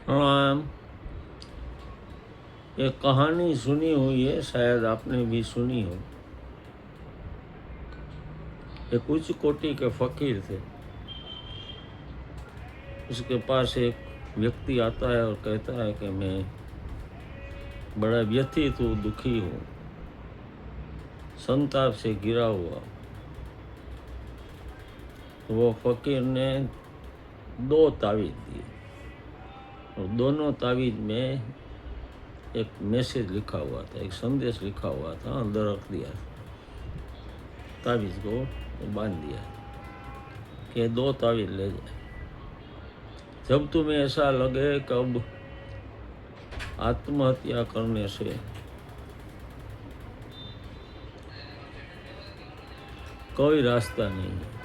प्रणाम। एक कहानी सुनी हुई है, शायद आपने भी सुनी हो। एक उच्च कोटि के फकीर थे। उसके पास एक व्यक्ति आता है और कहता है कि मैं बड़ा व्यथित हूँ, दुखी हूँ, संताप से घिरा हुआ। तो वो फकीर ने 2 तावीज़ दिए और दोनों तावीज़ में एक मैसेज लिखा हुआ था, एक संदेश लिखा हुआ था, अंदर रख दिया। तावीज़ को बांध दिया कि 2 तावीज़ ले जाए। जब तुम्हें ऐसा लगे कि अब आत्महत्या करने से कोई रास्ता नहीं है,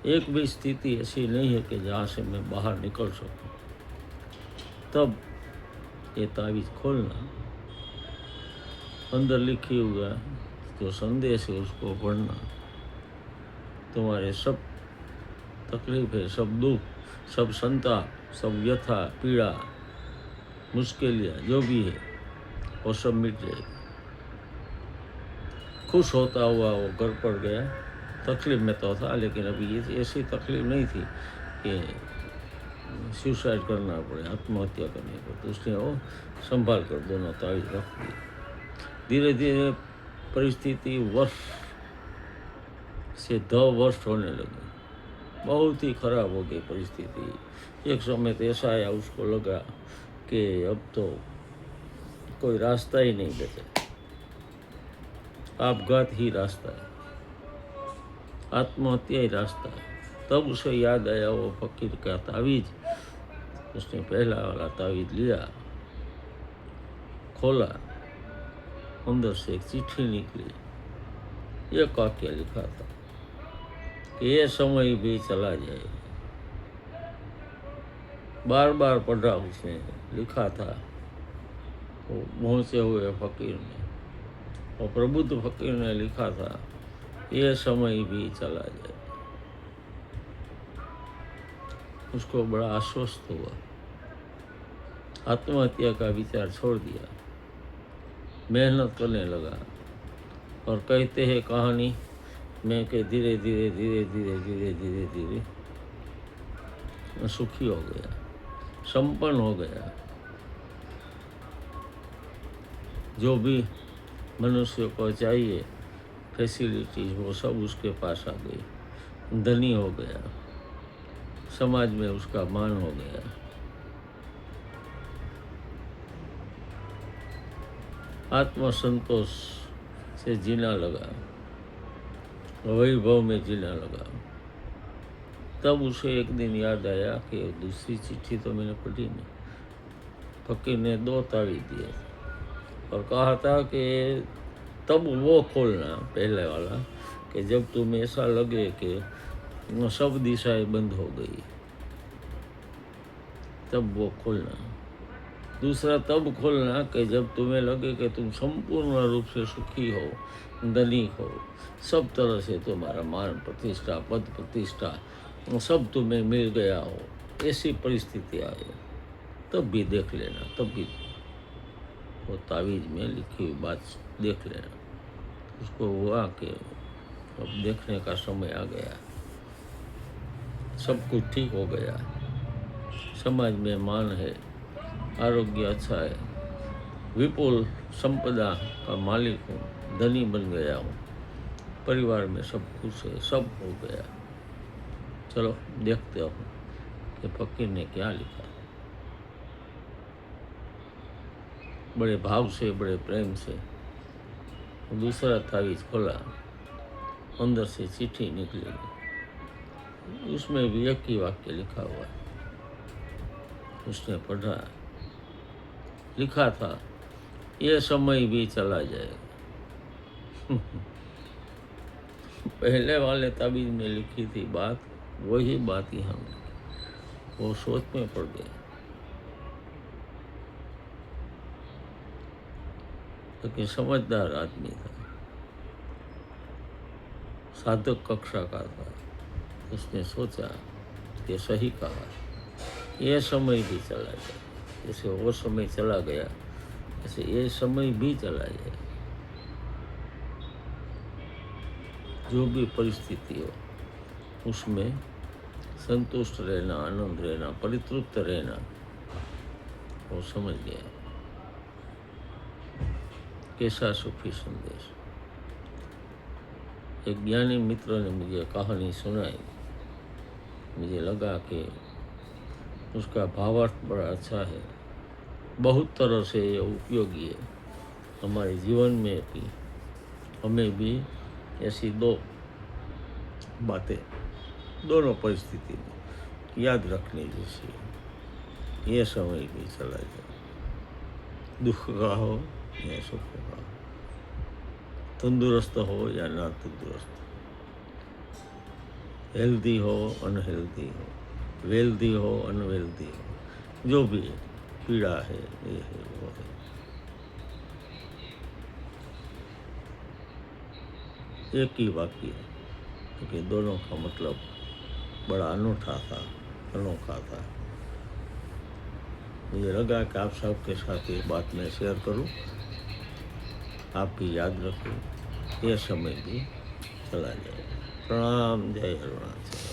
एक भी स्थिति ऐसी नहीं है कि जहाँ से मैं बाहर निकल सकूं, तब ये तावीज़ खोलना, अंदर लिखी हुआ जो संदेश है उसको पढ़ना, तुम्हारे सब तकलीफ़ें, सब दुख, सब संताप, सब व्यथा, पीड़ा, मुश्किलियाँ जो भी है वो सब मिट जाएगी। खुश होता हुआ वो घर पर गया। तकलीफ़ में तो था, लेकिन अभी ये ऐसी तकलीफ़ नहीं थी कि सुसाइड करना पड़े, आत्महत्या करनी पड़े। तो उसने वो संभाल कर दोनों तावीज़ रख दी। धीरे धीरे परिस्थिति वर्ष से 10 वर्ष होने लगी। बहुत ही खराब हो गई परिस्थिति। एक समय तो ऐसा आया, उसको लगा कि अब तो कोई रास्ता ही नहीं बचा, आपघात ही रास्ता है, आत्महत्या ही रास्ता है। तब उसे याद आया वो फकीर का तावीज़। उसने पहला वाला तावीज़ लिया, खोला, अंदर से एक चिट्ठी निकली। एक वाक्य लिखा था कि ये समय भी चला जाएगा। बार बार पढ़ा उसने, लिखा था वो पहुँचे हुए फकीर ने, और प्रबुद्ध फकीर ने लिखा था, ये समय भी चला जाए। उसको बड़ा आश्वस्त हुआ, आत्महत्या का विचार छोड़ दिया, मेहनत करने लगा। और कहते हैं कहानी में कि धीरे धीरे धीरे धीरे धीरे धीरे धीरे सुखी हो गया, संपन्न हो गया। जो भी मनुष्य को चाहिए फैसिलिटीज, वो सब उसके पास आ गई। धनी हो गया, समाज में उसका मान हो गया। आत्मसंतोष से जीना लगा, वैभव में जीना लगा। तब उसे एक दिन याद आया कि दूसरी चिट्ठी तो मैंने पढ़ी नहीं। फकीर ने 2 तावीज़ दिए और कहा था कि तब वो खोलना, पहले वाला, कि जब तुम्हें ऐसा लगे कि सब दिशाएं बंद हो गई, तब वो खोलना। दूसरा तब खोलना कि जब तुम्हें लगे कि तुम संपूर्ण रूप से सुखी हो, धनी हो, सब तरह से तुम्हारा मान प्रतिष्ठा, पद प्रतिष्ठा सब तुम्हें मिल गया हो, ऐसी परिस्थिति आए, तब भी देख लेना। तब भी वो तावीज़ में लिखी हुई बात देख लेना। उसको हुआ कि अब देखने का समय आ गया, सब कुछ ठीक हो गया, समाज में मान है, आरोग्य अच्छा है, विपुल संपदा का मालिक हूँ, धनी बन गया हूँ, परिवार में सब खुश है, सब हो गया। चलो देखते हो कि फकीर ने क्या लिखा। बड़े भाव से, बड़े प्रेम से दूसरा तावीज़ खोला, अंदर से चिट्ठी निकली। उसमें भी एक ही वाक्य लिखा हुआ। उसने पढ़ा, लिखा था, ये समय भी चला जाएगा। पहले वाले तावीज़ में लिखी थी बात, वही बात यहाँ लिखी। वो सोच में पड़ गया। लेकिन समझदार आदमी था, साधक कक्षा का था। उसने सोचा कि सही कहा, ये समय भी चला जाए, जैसे वो समय चला गया ऐसे ये समय भी चला जाए। जो भी परिस्थिति हो उसमें संतुष्ट रहना, आनंद रहना, परितृप्त रहना, वो समझ गया। कैसा सुखी संदेश। एक ज्ञानी मित्र ने मुझे कहानी सुनाई, मुझे लगा कि उसका भावार्थ बड़ा अच्छा है, बहुत तरह से ये उपयोगी है हमारे जीवन में भी। हमें भी ऐसी दो बातें दोनों परिस्थिति में याद रखने जैसी। ये समय भी चला जाए, दुख का हो या सुख का हो, तंदुरुस्त हो या ना तंदुरुस्त, हेल्दी हो अनहेल्दी हो, वेल्दी हो अनवेल्दी हो, जो भी है, पीड़ा है ये है वो है, एक ही बाकी है, क्योंकि दोनों का मतलब बड़ा अनूठा था, अनोखा था। मुझे लगा कि आप सबके साथ ये बात मैं शेयर करूं, आप भी याद रखें, यह समय भी चला जाए। प्रणाम, जय अरुणाचल।